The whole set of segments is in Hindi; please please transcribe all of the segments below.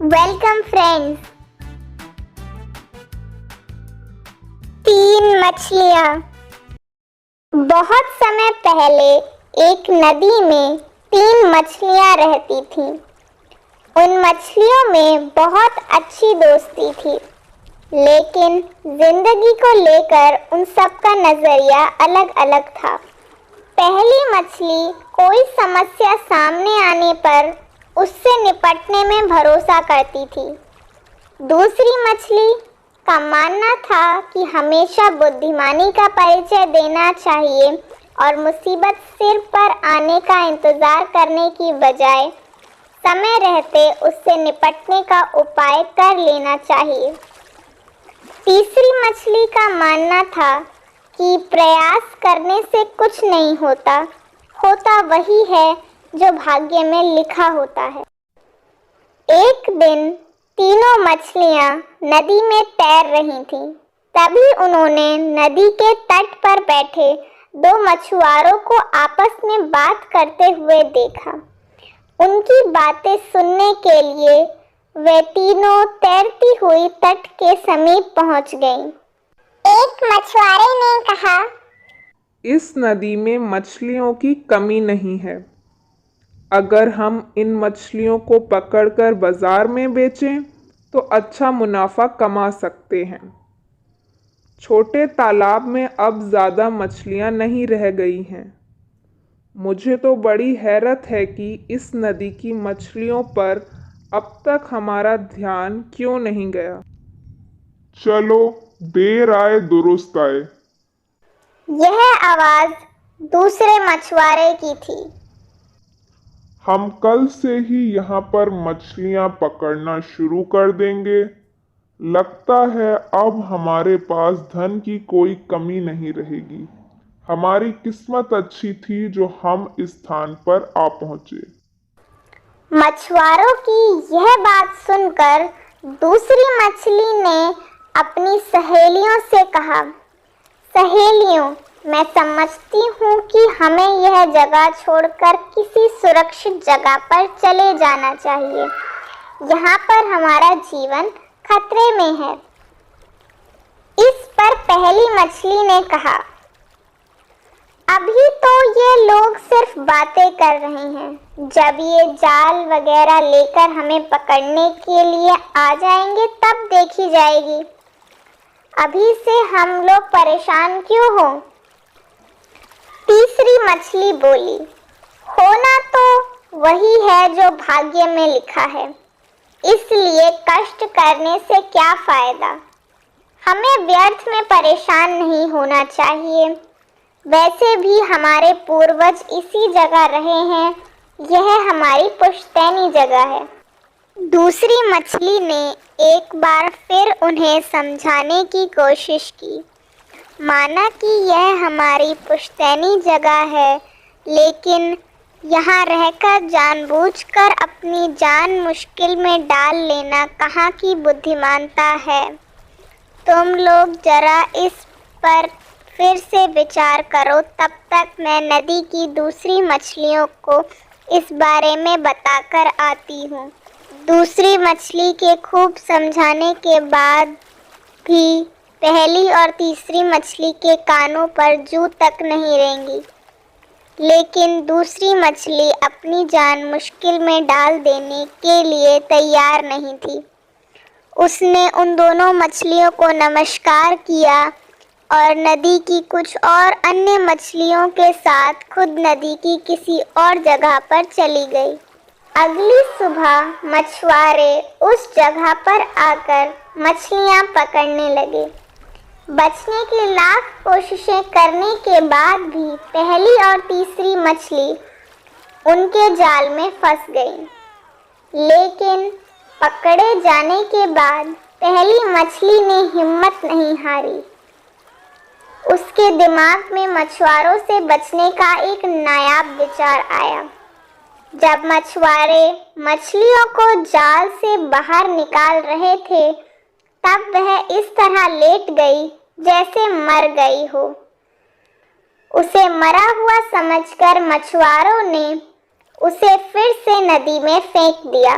Welcome friends. तीन मछलियाँ। बहुत समय पहले एक नदी में तीन मछलियाँ रहती थीं। उन मछलियों में बहुत अच्छी दोस्ती थी, लेकिन जिंदगी को लेकर उन सब का नजरिया अलग अलग था। पहली मछली कोई समस्या सामने आने पर उससे निपटने में भरोसा करती थी। दूसरी मछली का मानना था कि हमेशा बुद्धिमानी का परिचय देना चाहिए और मुसीबत सिर पर आने का इंतजार करने की बजाय समय रहते उससे निपटने का उपाय कर लेना चाहिए। तीसरी मछली का मानना था कि प्रयास करने से कुछ नहीं होता, होता वही है जो भाग्य में लिखा होता है। एक दिन तीनों मछलियां नदी में तैर रही थीं। तभी उन्होंने नदी के तट पर बैठे दो मछुआरों को आपस में बात करते हुए देखा। उनकी बातें सुनने के लिए वे तीनों तैरती हुई तट के समीप पहुंच गईं। एक मछुआरे ने कहा, इस नदी में मछलियों की कमी नहीं है। अगर हम इन मछलियों को पकड़कर बाजार में बेचें तो अच्छा मुनाफा कमा सकते हैं। छोटे तालाब में अब ज़्यादा मछलियां नहीं रह गई हैं। मुझे तो बड़ी हैरत है कि इस नदी की मछलियों पर अब तक हमारा ध्यान क्यों नहीं गया। चलो, देर आए दुरुस्त आए। यह आवाज दूसरे मछुआरे की थी। हम कल से ही यहाँ पर मछलियाँ पकड़ना शुरू कर देंगे। लगता है अब हमारे पास धन की कोई कमी नहीं रहेगी। हमारी किस्मत अच्छी थी जो हम इस स्थान पर आ पहुँचे। मछुआरों की यह बात सुनकर दूसरी मछली ने अपनी सहेलियों से कहा, सहेलियों, मैं समझती हूँ कि हमें यह जगह छोड़कर किसी सुरक्षित जगह पर चले जाना चाहिए। यहाँ पर हमारा जीवन खतरे में है। इस पर पहली मछली ने कहा, अभी तो ये लोग सिर्फ बातें कर रहे हैं। जब ये जाल वगैरह लेकर हमें पकड़ने के लिए आ जाएंगे तब देखी जाएगी। अभी से हम लोग परेशान क्यों हो? तीसरी मछली बोली, होना तो वही है जो भाग्य में लिखा है, इसलिए कष्ट करने से क्या फायदा। हमें व्यर्थ में परेशान नहीं होना चाहिए। वैसे भी हमारे पूर्वज इसी जगह रहे हैं। यह हमारी पुश्तैनी जगह है। दूसरी मछली ने एक बार फिर उन्हें समझाने की कोशिश की। माना कि यह हमारी पुश्तैनी जगह है, लेकिन यहाँ रहकर जानबूझकर अपनी जान मुश्किल में डाल लेना कहाँ की बुद्धिमानता है। तुम लोग जरा इस पर फिर से विचार करो। तब तक मैं नदी की दूसरी मछलियों को इस बारे में बताकर आती हूँ। दूसरी मछली के खूब समझाने के बाद भी पहली और तीसरी मछली के कानों पर जूं तक नहीं रेंगी। लेकिन दूसरी मछली अपनी जान मुश्किल में डाल देने के लिए तैयार नहीं थी। उसने उन दोनों मछलियों को नमस्कार किया और नदी की कुछ और अन्य मछलियों के साथ खुद नदी की किसी और जगह पर चली गई। अगली सुबह मछुआरे उस जगह पर आकर मछलियां पकड़ने लगे। बचने की लाख कोशिशें करने के बाद भी पहली और तीसरी मछली उनके जाल में फंस गई। लेकिन पकड़े जाने के बाद पहली मछली ने हिम्मत नहीं हारी। उसके दिमाग में मछुआरों से बचने का एक नायाब विचार आया। जब मछुआरे मछलियों को जाल से बाहर निकाल रहे थे, तब वह इस तरह लेट गई जैसे मर गई हो। उसे मरा हुआ समझकर मछुआरों ने उसे फिर से नदी में फेंक दिया,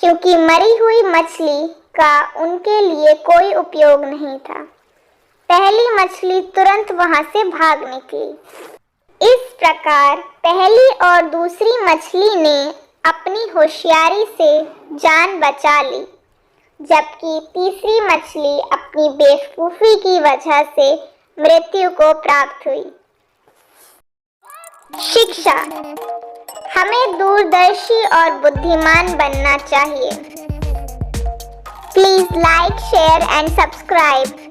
क्योंकि क्योंकि मरी हुई मछली का उनके लिए कोई उपयोग नहीं था। पहली मछली तुरंत वहां से भाग निकली। इस प्रकार पहली और दूसरी मछली ने अपनी होशियारी से जान बचा ली, जबकि तीसरी मछली अपनी बेवकूफ़ी की वजह से मृत्यु को प्राप्त हुई। शिक्षा: हमें दूरदर्शी और बुद्धिमान बनना चाहिए। Please like, share and subscribe.